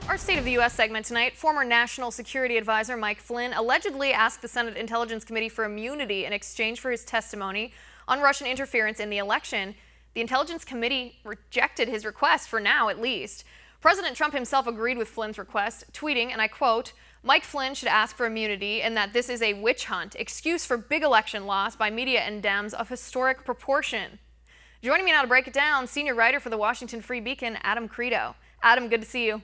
Our State of the U.S. segment tonight, former National Security Advisor Mike Flynn allegedly asked the Senate Intelligence Committee for immunity in exchange for his testimony on Russian interference in the election. The Intelligence Committee rejected his request, for now at least. President Trump himself agreed with Flynn's request, tweeting, and I quote, "Mike Flynn should ask for immunity and that this is a witch hunt, excuse for big election loss by media and Dems of historic proportion." Joining me now to break it down, senior writer for the Washington Free Beacon, Adam Kredo. Adam, good to see you.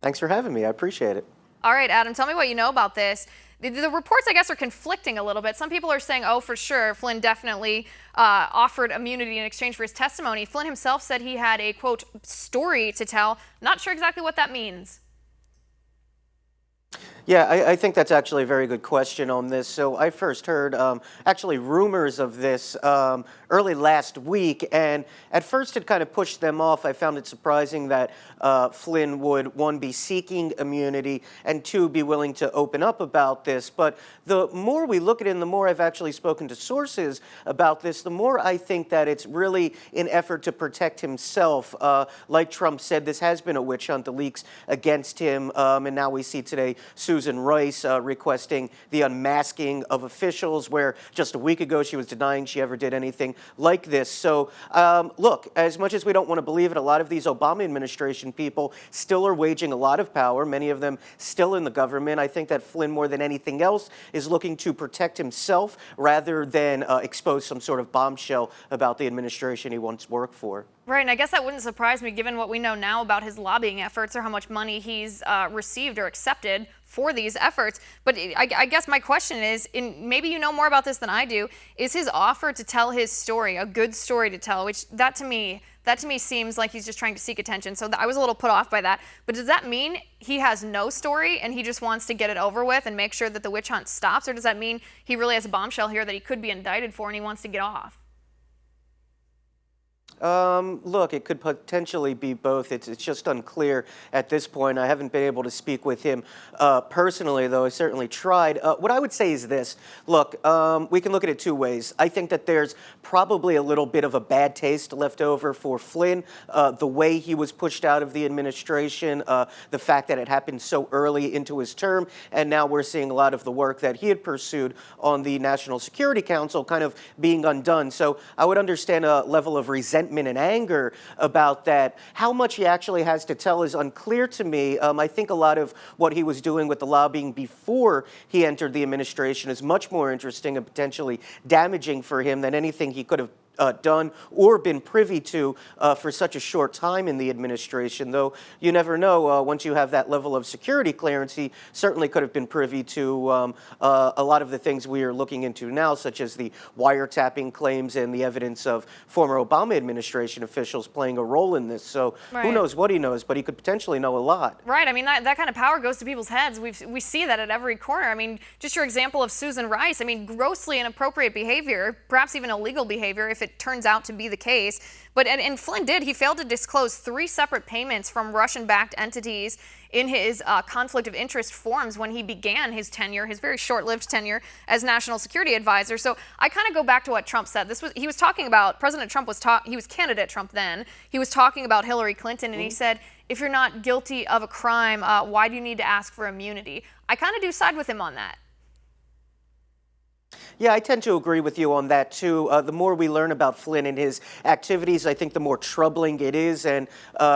Thanks for having me. I appreciate it. All right, Adam, tell me what you know about this. The reports, I guess, are conflicting a little bit. Some people are saying, oh, for sure, Flynn definitely offered immunity in exchange for his testimony. Flynn himself said he had a, quote, story to tell. Not sure exactly what that means. Yeah, I think that's actually a very good question on this. So I first heard actually rumors of this early last week, and at first it kind of pushed them off. I found it surprising that Flynn would, one, be seeking immunity, and two, be willing to open up about this. But the more we look at it and the more I've actually spoken to sources about this, the more I think that it's really an effort to protect himself. Like Trump said, this has been a witch hunt, the leaks against him, and now we see today Susan Rice requesting the unmasking of officials, where just a week ago she was denying she ever did anything like this. So look, as much as we don't want to believe it, a lot of these Obama administration people still are waging a lot of power, many of them still in the government. I think that Flynn, more than anything else, is looking to protect himself rather than expose some sort of bombshell about the administration he once worked for. Right, and I guess that wouldn't surprise me given what we know now about his lobbying efforts or how much money he's received or accepted for these efforts. But I guess my question is, maybe you know more about this than I do, is his offer to tell his story a good story to tell, which that to me seems like he's just trying to seek attention. So I was a little put off by that. But does that mean he has no story and he just wants to get it over with and make sure that the witch hunt stops? Or does that mean he really has a bombshell here that he could be indicted for and he wants to get off? Look, it could potentially be both. It's just unclear at this point. I haven't been able to speak with him personally, though I certainly tried. What I would say is this. Look, we can look at it two ways. I think that there's probably a little bit of a bad taste left over for Flynn, the way he was pushed out of the administration, the fact that it happened so early into his term, and now we're seeing a lot of the work that he had pursued on the National Security Council kind of being undone. So I would understand a level of resentment and anger about that. How much he actually has to tell is unclear to me. I think a lot of what he was doing with the lobbying before he entered the administration is much more interesting and potentially damaging for him than anything he could have done or been privy to for such a short time in the administration, though you never know. Once you have that level of security clearance, he certainly could have been privy to a lot of the things we are looking into now, such as the wiretapping claims and the evidence of former Obama administration officials playing a role in this. So Who knows what he knows, but he could potentially know a lot. Right. I mean, that kind of power goes to people's heads. We see that at every corner. I mean, just your example of Susan Rice. I mean, grossly inappropriate behavior, perhaps even illegal behavior if it turns out to be the case. But and Flynn did. He failed to disclose 3 separate payments from Russian-backed entities in his conflict of interest forms when he began his tenure, his very short-lived tenure as National Security Advisor. So I kind of go back to what Trump said. He was talking about, President Trump he was candidate Trump then. He was talking about Hillary Clinton, and he said, if you're not guilty of a crime, why do you need to ask for immunity? I kind of do side with him on that. Yeah, I tend to agree with you on that, too. The more we learn about Flynn and his activities, I think the more troubling it is. And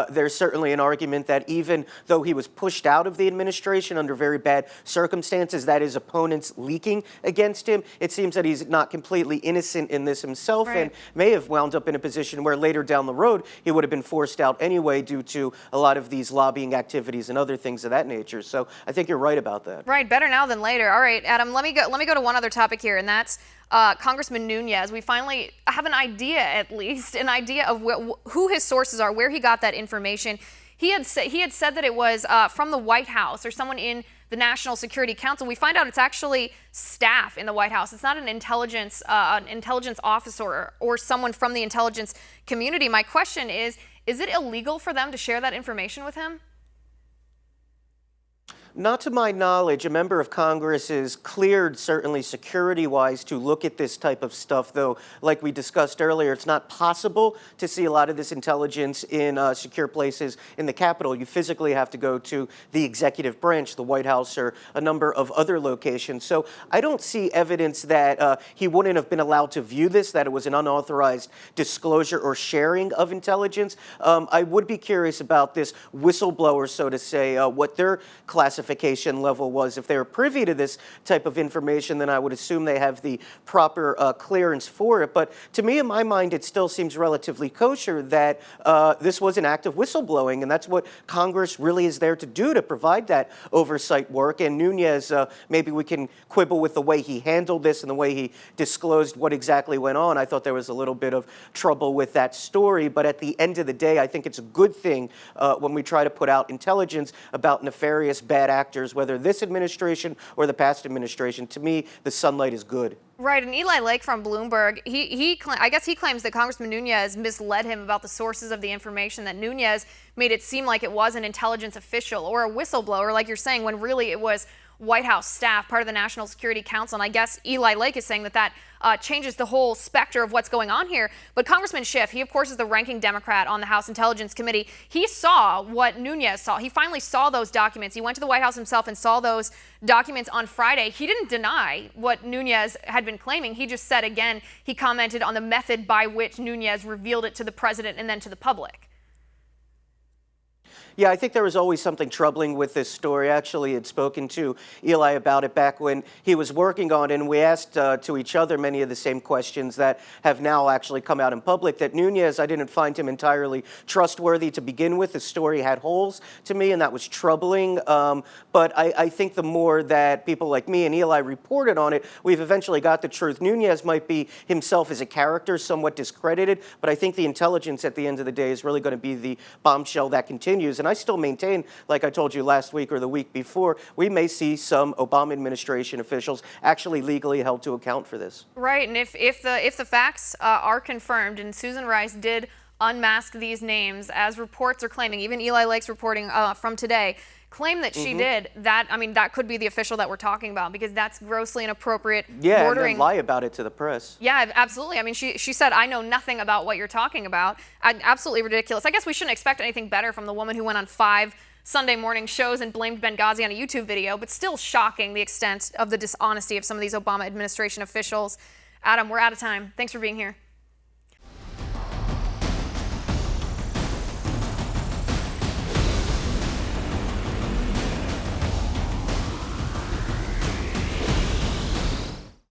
there's certainly an argument that even though he was pushed out of the administration under very bad circumstances, that his opponents leaking against him, it seems that he's not completely innocent in this himself and may have wound up in a position where later down the road he would have been forced out anyway due to a lot of these lobbying activities and other things of that nature. So I think you're right about that. Right. Better now than later. All right, Adam, let me go to one other topic here, and that's Congressman Nunes. We finally have an idea, at least, an idea of who his sources are, where he got that information. He had said that it was from the White House or someone in the National Security Council. We find out it's actually staff in the White House. It's not an intelligence officer or someone from the intelligence community. My question is it illegal for them to share that information with him? Not to my knowledge. A member of Congress is cleared, certainly security-wise, to look at this type of stuff, though, like we discussed earlier, it's not possible to see a lot of this intelligence in secure places in the Capitol. You physically have to go to the executive branch, the White House, or a number of other locations. So I don't see evidence that he wouldn't have been allowed to view this, that it was an unauthorized disclosure or sharing of intelligence. I would be curious about this whistleblower, so to say, what their classification level was. If they were privy to this type of information, then I would assume they have the proper clearance for it. But to me, in my mind, it still seems relatively kosher that this was an act of whistleblowing, and that's what Congress really is there to do, to provide that oversight work. And Nunes, maybe we can quibble with the way he handled this and the way he disclosed what exactly went on. I thought there was a little bit of trouble with that story, but at the end of the day, I think it's a good thing when we try to put out intelligence about nefarious bad actors, whether this administration or the past administration. To me, the sunlight is good. Right, and Eli Lake from Bloomberg, I guess he claims that Congressman Nunes misled him about the sources of the information, that Nunes made it seem like it was an intelligence official or a whistleblower, like you're saying, when really it was White House staff, part of the National Security Council. And I guess Eli Lake is saying that changes the whole specter of what's going on here. But Congressman Schiff, he of course is the ranking Democrat on the House Intelligence Committee. He saw what Nunes saw. He finally saw those documents. He went to the White House himself and saw those documents on Friday. He didn't deny what Nunes had been claiming. He just said, again, he commented on the method by which Nunes revealed it to the president and then to the public. Yeah, I think there was always something troubling with this story. Actually, had spoken to Eli about it back when he was working on it, and we asked to each other many of the same questions that have now actually come out in public. That Nunes, I didn't find him entirely trustworthy to begin with. The story had holes to me, and that was troubling. But I think the more that people like me and Eli reported on it, we've eventually got the truth. Nunes might be himself as a character somewhat discredited, but I think the intelligence at the end of the day is really going to be the bombshell that continues. And I still maintain, like I told you last week or the week before, we may see some Obama administration officials actually legally held to account for this. Right, and if the facts are confirmed, and Susan Rice did unmask these names, as reports are claiming, even Eli Lake's reporting from today, claim that she did, that could be the official that we're talking about, because that's grossly inappropriate. Yeah, bordering, and then lie about it to the press. Yeah, absolutely. I mean, she said, I know nothing about what you're talking about. Absolutely ridiculous. I guess we shouldn't expect anything better from the woman who went on 5 Sunday morning shows and blamed Benghazi on a YouTube video, but still shocking the extent of the dishonesty of some of these Obama administration officials. Adam, we're out of time. Thanks for being here.